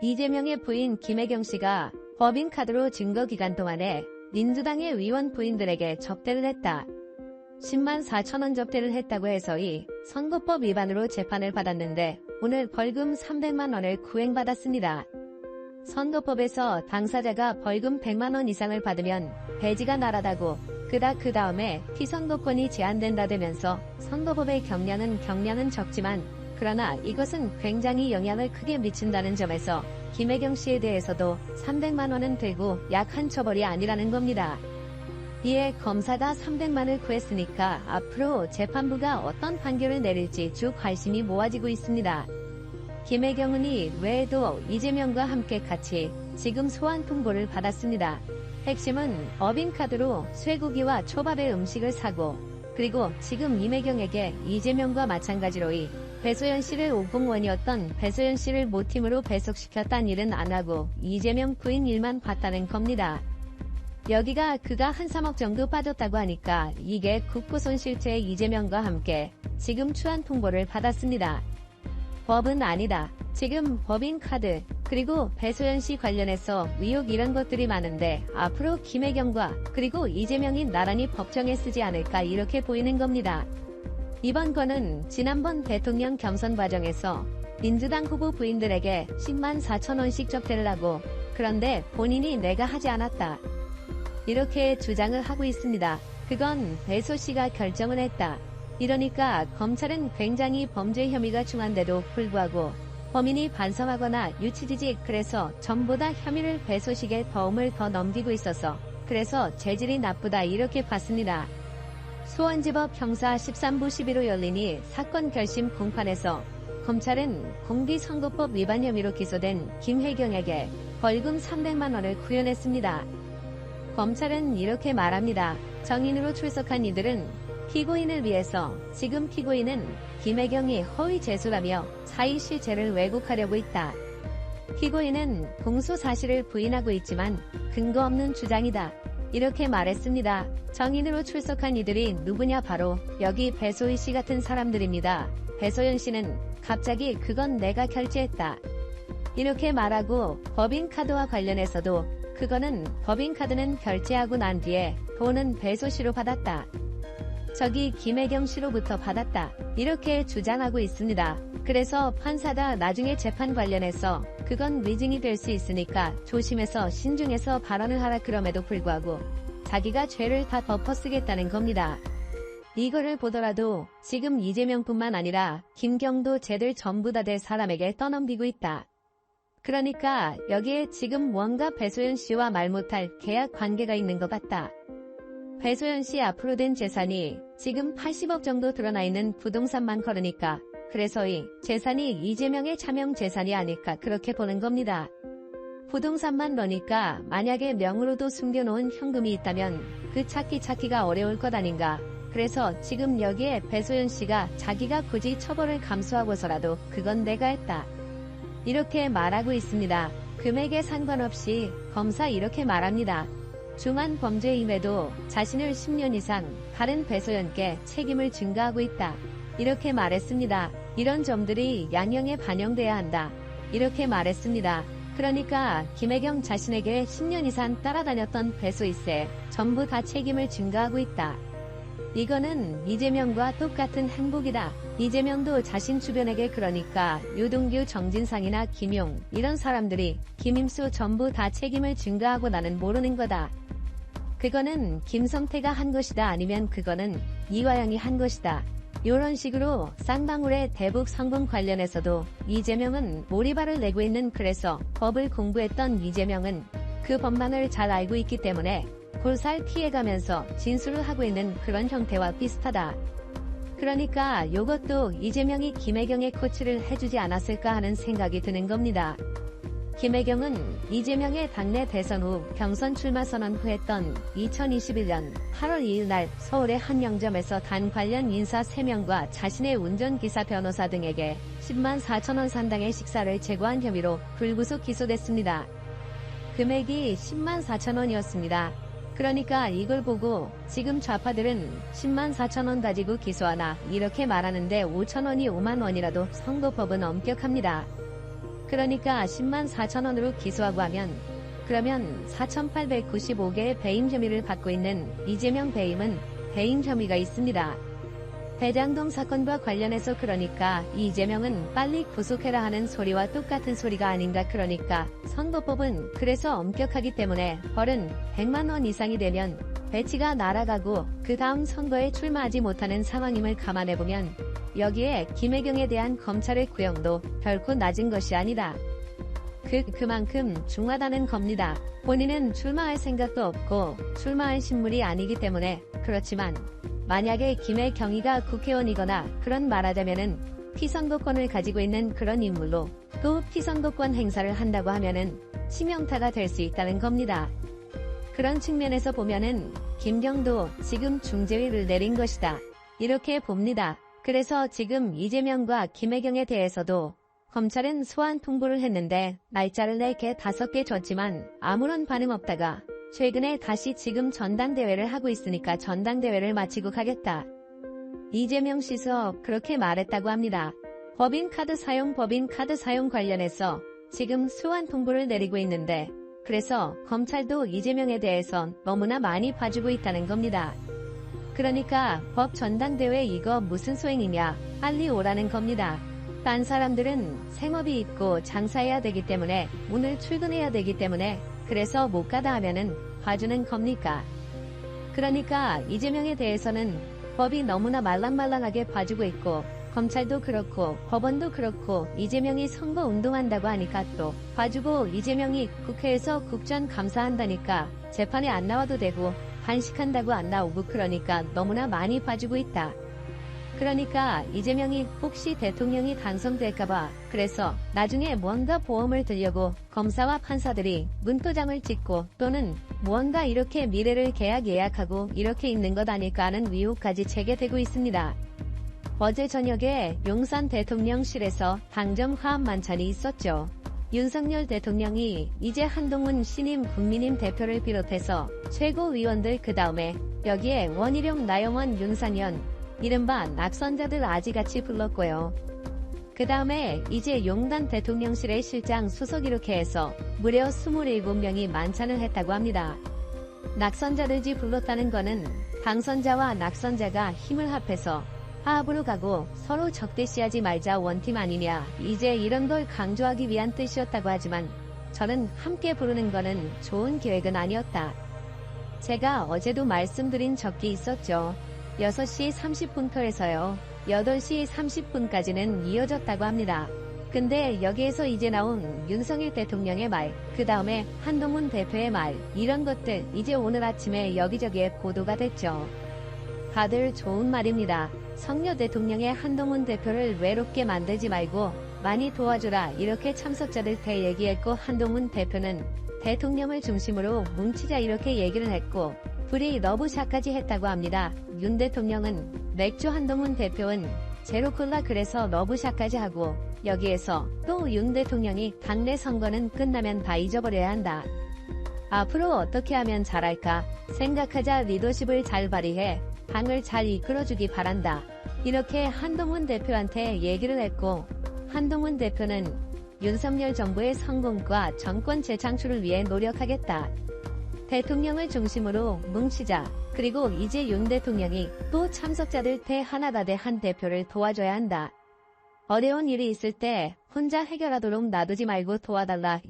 이재명의 부인 김혜경 씨가 법인카드로 증거기간 동안에 민주당의 위원 부인들에게 접대를 했다. 10만 4천 원 접대를 했다고 해서 이 선거법 위반으로 재판을 받았는데 오늘 벌금 300만 원을 구행받았습니다. 선거법에서 당사자가 벌금 100만 원 이상을 받으면 배지가 날아가고 그 다음에 피선거권이 제한된다면서 선거법의 경량은 적지만 그러나 이것은 굉장히 영향을 크게 미친다는 점에서 김혜경 씨에 대해서도 300만 원은 되고 약한 처벌이 아니라는 겁니다. 이에 검사가 300만을 구했으니까 앞으로 재판부가 어떤 판결을 내릴지 쭉 관심이 모아지고 있습니다. 김혜경은 이 외에도 이재명과 함께 같이 지금 소환 통보를 받았습니다. 핵심은 법인카드로 쇠고기와 초밥의 음식을 사고 그리고 지금 김혜경에게 이재명과 마찬가지로 이 배소연 씨를 501이었던 배소연 씨를 모팀으로 배속시켰다는 일은 안 하고 이재명 부인 일만 봤다는 겁니다. 여기가 그가 한 3억 정도 빠졌다고 하니까 이게 국부손 실체의 이재명과 함께 지금 추한 통보를 받았습니다. 법은 아니다. 지금 법인카드 그리고 배소연 씨 관련해서 의혹 이런 것들이 많은데 앞으로 김혜경과 그리고 이재명이 나란히 법정에 쓰지 않을까 이렇게 보이는 겁니다. 이번 건은 지난번 대통령 경선 과정에서 민주당 후보 부인들에게 10만 4천 원씩 접대를 하고 그런데 본인이 내가 하지 않았다. 이렇게 주장을 하고 있습니다. 그건 배소 씨가 결정을 했다. 이러니까 검찰은 굉장히 범죄 혐의가 중한데도 불구하고 범인이 반성하거나 유치지지 그래서 전보다 혐의를 배소식에 도움을 더 넘기고 있어서 그래서 재질이 나쁘다 이렇게 봤습니다. 수원지법 형사 13부 11호 열리니 사건 결심 공판에서 검찰은 공직선거법 위반 혐의로 기소된 김혜경에게 벌금 300만 원을 구형했습니다. 검찰은 이렇게 말합니다. 정인으로 출석한 이들은 피고인을 위해서 지금 피고인은 김혜경이 허위 재수라며 사의 실체를 왜곡하려고 있다. 피고인은 공소 사실을 부인하고 있지만 근거 없는 주장이다. 이렇게 말했습니다. 정인으로 출석한 이들이 누구냐 바로 여기 배소희 씨 같은 사람들입니다. 배소연 씨는 갑자기 그건 내가 결제했다. 이렇게 말하고 법인카드와 관련해서도 그거는 법인카드는 결제하고 난 뒤에 돈은 배소 씨로 받았다. 저기 김혜경 씨로부터 받았다. 이렇게 주장하고 있습니다. 그래서 판사가 나중에 재판 관련해서 그건 위증이 될 수 있으니까 조심해서 신중해서 발언을 하라 그럼에도 불구하고 자기가 죄를 다 덮어쓰겠다는 겁니다. 이거를 보더라도 지금 이재명뿐만 아니라 김경도 쟤들 전부 다 될 사람에게 떠넘기고 있다. 그러니까 여기에 지금 뭔가 배소연 씨와 말 못할 계약 관계가 있는 것 같다. 배소연 씨 앞으로 된 재산이 지금 80억 정도 드러나 있는 부동산만 걸으니까 그래서 이 재산이 이재명의 차명 재산이 아닐까 그렇게 보는 겁니다. 부동산만 넣으니까 만약에 명으로도 숨겨놓은 현금이 있다면 그 찾기가 어려울 것 아닌가. 그래서 지금 여기에 배소연 씨가 자기가 굳이 처벌을 감수하고서라도 그건 내가 했다. 이렇게 말하고 있습니다. 금액에 상관없이 검사 이렇게 말합니다. 중한 범죄임에도 자신을 10년 이상 다른 배소연께 책임을 증가하고 있다. 이렇게 말했습니다. 이런 점들이 양형에 반영돼야 한다. 이렇게 말했습니다. 그러니까 김혜경 자신에게 10년 이상 따라다녔던 배소일세 전부 다 책임을 증가하고 있다. 이거는 이재명과 똑같은 행복이다. 이재명도 자신 주변에게 그러니까 유동규, 정진상이나 김용 이런 사람들이 김임수 전부 다 책임을 증가하고 나는 모르는 거다. 그거는 김성태가 한 것이다 아니면 그거는 이화영이 한 것이다. 이런 식으로 쌍방울의 대북 성공 관련해서도 이재명은 몰이발을 내고 있는 그래서 법을 공부했던 이재명은 그 법망을 잘 알고 있기 때문에 골살 피해가면서 진술을 하고 있는 그런 형태와 비슷하다. 그러니까 요것도 이재명이 김혜경의 코치를 해주지 않았을까 하는 생각이 드는 겁니다. 김혜경은 이재명의 당내 대선 후 경선 출마 선언 후 했던 2021년 8월 2일 날 서울의 한 영점에서 단 관련 인사 3명과 자신의 운전기사 변호사 등에게 10만 4천 원 상당의 식사를 제공한 혐의로 불구속 기소됐습니다. 금액이 10만 4천 원이었습니다. 그러니까 이걸 보고 지금 좌파들은 10만 4천 원 가지고 기소하나 이렇게 말하는데 5천 원이 5만 원이라도 선거법은 엄격합니다. 그러니까 10만 4천 원으로 기소하고 하면 그러면 4,895개의 배임 혐의를 받고 있는 이재명 배임은 배임 혐의가 있습니다. 대장동 사건과 관련해서 그러니까 이재명은 빨리 구속해라 하는 소리와 똑같은 소리가 아닌가. 그러니까 선거법은 그래서 엄격하기 때문에 벌은 100만 원 이상이 되면 배치가 날아가고 그 다음 선거에 출마하지 못하는 상황임을 감안해보면 여기에 김혜경에 대한 검찰의 구형도 결코 낮은 것이 아니다. 그만큼 중하다는 겁니다. 본인은 출마할 생각도 없고 출마할 신물이 아니기 때문에. 그렇지만 만약에 김혜경이가 국회의원이거나 그런 말하자면은 피선거권을 가지고 있는 그런 인물로 또 피선거권 행사를 한다고 하면은 치명타가 될 수 있다는 겁니다. 그런 측면에서 보면은 김경도 지금 중재위를 내린 것이다, 이렇게 봅니다. 그래서 지금 이재명과 김혜경에 대해서도 검찰은 소환 통보를 했는데 날짜를 4개 5개 줬지만 아무런 반응 없다가 최근에 다시 지금 전당대회를 하고 있으니까 전당대회를 마치고 가겠다, 이재명 씨서 그렇게 말했다고 합니다. 법인카드 사용 관련해서 지금 소환 통보를 내리고 있는데 그래서 검찰도 이재명에 대해서 너무나 많이 봐주고 있다는 겁니다. 그러니까 법 전당대회 이거 무슨 소행이냐, 빨리 오라는 겁니다. 딴 사람들은 생업이 있고 장사해야 되기 때문에 오늘 출근해야 되기 때문에 그래서 못 가다 하면은 봐주는 겁니까? 그러니까 이재명에 대해서는 법이 너무나 말랑말랑하게 봐주고 있고 검찰도 그렇고 법원도 그렇고 이재명이 선거 운동한다고 하니까 또 봐주고 이재명이 국회에서 국정감사한다니까 재판에 안 나와도 되고 한식한다고 안 나오고 그러니까 너무나 많이 봐주고 있다. 그러니까 이재명이 혹시 대통령이 당선될까봐 그래서 나중에 무언가 보험을 들려고 검사와 판사들이 문도장을 찍고 또는 무언가 이렇게 미래를 예약하고 이렇게 있는 것 아닐까 하는 의혹까지 제기되고 있습니다. 어제 저녁에 용산 대통령실에서 당정 화합 만찬이 있었죠. 윤석열 대통령이 이제 한동훈 신임 국민의힘 대표를 비롯해서 최고위원들 그 다음에 여기에 원희룡 나영원 윤상현 이른바 낙선자들 아지같이 불렀고요. 그 다음에 이제 용산 대통령실의 실장 수석 이렇게 해서 무려 27명이 만찬을 했다고 합니다. 낙선자들지 불렀다는 거는 당선자와 낙선자가 힘을 합해서 화합으로 가고 서로 적대시하지 말자 원팀 아니냐, 이제 이런 걸 강조하기 위한 뜻이었다고 하지만 저는 함께 부르는 거는 좋은 계획은 아니었다. 제가 어제도 말씀드린 적이 있었죠. 6시 30분터에서요. 8시 30분까지는 이어졌다고 합니다. 근데 여기에서 이제 나온 윤석열 대통령의 말, 그 다음에 한동훈 대표의 말, 이런 것들 이제 오늘 아침에 여기저기에 보도가 됐죠. 다들 좋은 말입니다. 성녀 대통령의 한동훈 대표를 외롭게 만들지 말고 많이 도와주라, 이렇게 참석자들한테 얘기했고 한동훈 대표는 대통령을 중심으로 뭉치자 이렇게 얘기를 했고 불이 러브샷까지 했다고 합니다. 윤 대통령은 맥주, 한동훈 대표는 제로콜라, 그래서 러브샷까지 하고 여기에서 또 윤 대통령이 당내 선거는 끝나면 다 잊어버려야 한다. 앞으로 어떻게 하면 잘할까 생각하자, 리더십을 잘 발휘해 당을 잘 이끌어주기 바란다, 이렇게 한동훈 대표한테 얘기를 했고 한동훈 대표는 윤석열 정부의 성공과 정권 재창출을 위해 노력하겠다. 대통령을 중심으로 뭉치자. 그리고 이제 윤 대통령이 또 참석자들 대 하나가 돼 한 대표를 도와줘야 한다. 어려운 일이 있을 때 혼자 해결하도록 놔두지 말고 도와달라.